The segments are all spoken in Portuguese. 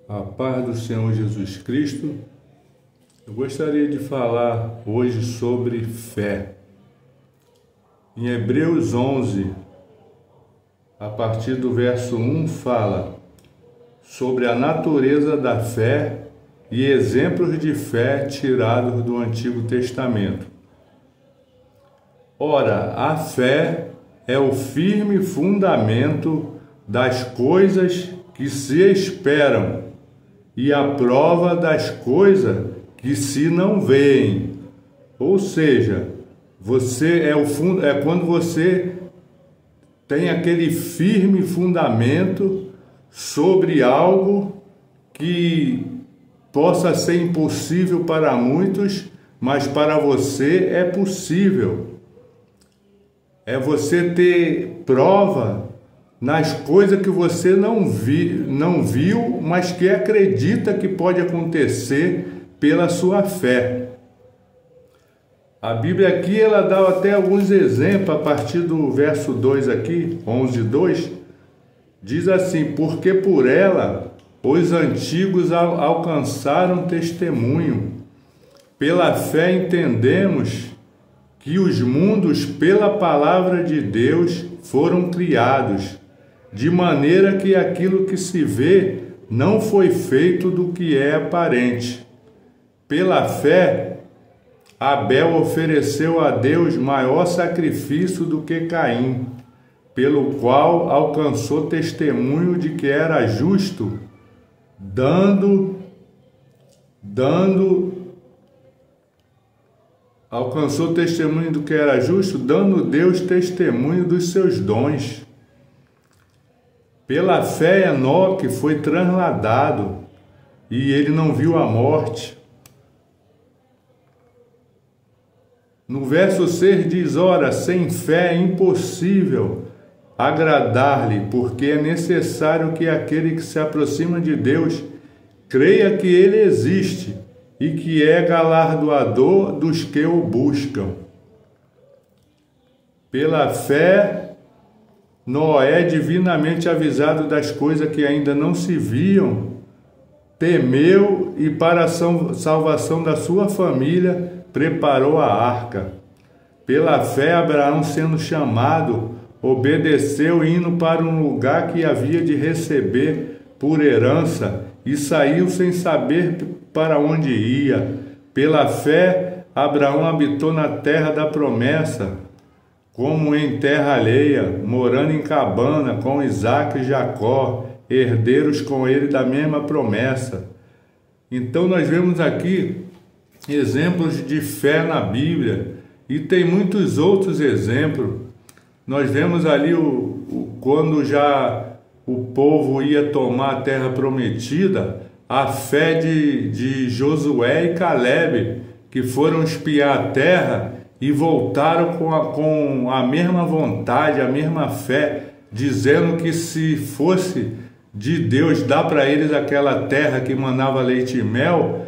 A paz do Senhor Jesus Cristo. Eu gostaria de falar hoje sobre fé. Em Hebreus 11, a partir do verso 1, fala sobre a natureza da fé e exemplos de fé tirados do Antigo Testamento. Ora, a fé é o firme fundamento das coisas que se esperam e a prova das coisas que se não veem. Ou seja, é quando você tem aquele firme fundamento sobre algo que possa ser impossível para muitos, mas para você é possível. É você ter prova nas coisas que você não viu, mas que acredita que pode acontecer pela sua fé. A Bíblia aqui, ela dá até alguns exemplos, a partir do verso 2 aqui, 11:2, diz assim: porque por ela os antigos alcançaram testemunho. Pela fé entendemos que os mundos, pela palavra de Deus, foram criados, de maneira que aquilo que se vê não foi feito do que é aparente. Pela fé, Abel ofereceu a Deus maior sacrifício do que Caim, pelo qual alcançou testemunho de que era justo, alcançou testemunho do que era justo, dando Deus testemunho dos seus dons. Pela fé, Enoque foi trasladado e ele não viu a morte. No verso 6 diz: ora, sem fé é impossível agradar-lhe, porque é necessário que aquele que se aproxima de Deus creia que ele existe e que é galardoador dos que o buscam. Pela fé, Noé, divinamente avisado das coisas que ainda não se viam, temeu e para a salvação da sua família preparou a arca. Pela fé, Abraão, sendo chamado, obedeceu, indo para um lugar que havia de receber por herança, e saiu sem saber para onde ia. Pela fé, Abraão habitou na terra da promessa, como em terra alheia, morando em cabana com Isaque e Jacó, herdeiros com ele da mesma promessa. Então nós vemos aqui exemplos de fé na Bíblia, e tem muitos outros exemplos. Nós vemos ali quando já o povo ia tomar a terra prometida, a fé de Josué e Caleb, que foram espiar a terra e voltaram com a mesma vontade, a mesma fé, dizendo que se fosse de Deus dar para eles aquela terra que manava leite e mel,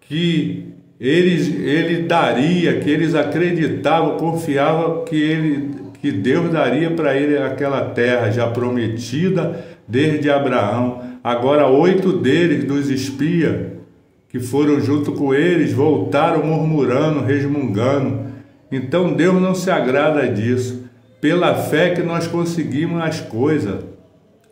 que ele daria, que eles acreditavam, confiavam que Deus daria para ele aquela terra já prometida desde Abraão. Agora 8 deles, dos espias que foram junto com eles, voltaram murmurando, resmungando. Então Deus não se agrada disso. Pela fé que nós conseguimos as coisas.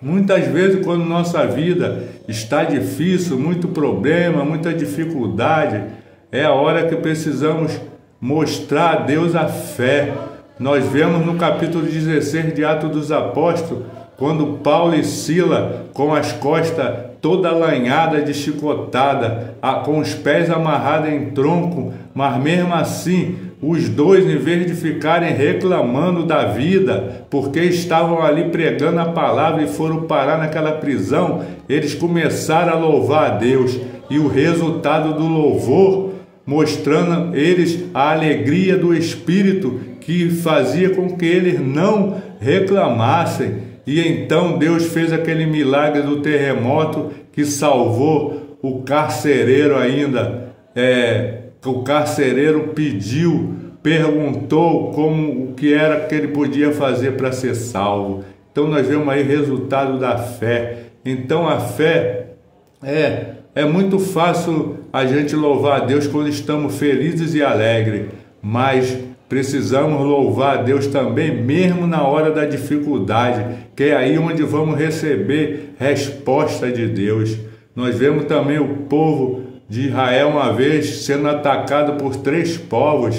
Muitas vezes, quando nossa vida está difícil, muito problema, muita dificuldade, é a hora que precisamos mostrar a Deus a fé. Nós vemos no capítulo 16 de Atos dos Apóstolos, quando Paulo e Sila, com as costas toda lanhada de chicotada, com os pés amarrados em tronco, mas mesmo assim, os dois, em vez de ficarem reclamando da vida, porque estavam ali pregando a palavra e foram parar naquela prisão, eles começaram a louvar a Deus, e o resultado do louvor, mostrando eles a alegria do Espírito, que fazia com que eles não reclamassem. E então Deus fez aquele milagre do terremoto que salvou o carcereiro ainda. O carcereiro perguntou o que era que ele podia fazer para ser salvo. Então nós vemos aí o resultado da fé. Então a fé, É muito fácil a gente louvar a Deus quando estamos felizes e alegres, mas precisamos louvar a Deus também mesmo na hora da dificuldade, que é aí onde vamos receber resposta de Deus. Nós vemos também o povo de Israel uma vez sendo atacado por 3 povos,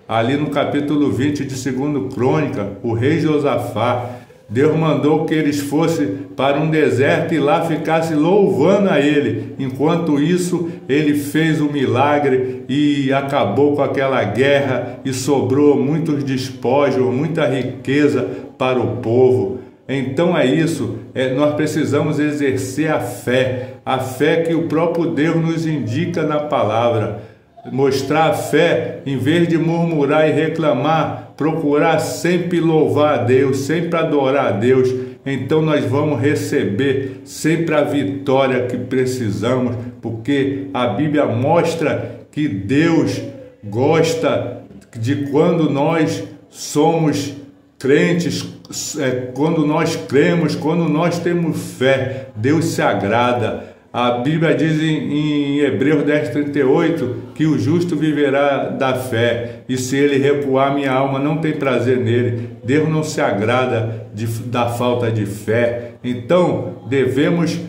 ali no capítulo 20 de 2 Crônica, o rei Josafá. Deus mandou que eles fossem para um deserto e lá ficassem louvando a Ele. Enquanto isso, Ele fez o milagre e acabou com aquela guerra e sobrou muitos despojos, muita riqueza para o povo. Então é isso, nós precisamos exercer a fé que o próprio Deus nos indica na palavra. Mostrar a fé, em vez de murmurar e reclamar, procurar sempre louvar a Deus, sempre adorar a Deus. Então nós vamos receber sempre a vitória que precisamos, porque a Bíblia mostra que Deus gosta de quando nós somos crentes, quando nós cremos, quando nós temos fé, Deus se agrada. A Bíblia diz em Hebreus 10:38 que o justo viverá da fé, e se ele recuar, minha alma não tem prazer nele. Deus não se agrada da falta de fé. Então devemos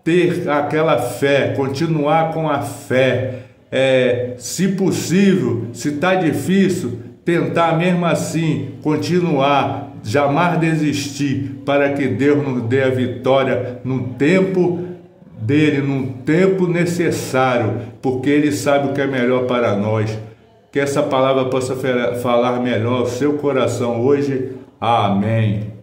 ter aquela fé, continuar com a fé. Se possível, se está difícil, tentar mesmo assim, continuar, jamais desistir, para que Deus nos dê a vitória no tempo dele, num tempo necessário, porque Ele sabe o que é melhor para nós. Que essa palavra possa falar melhor ao seu coração hoje. Amém.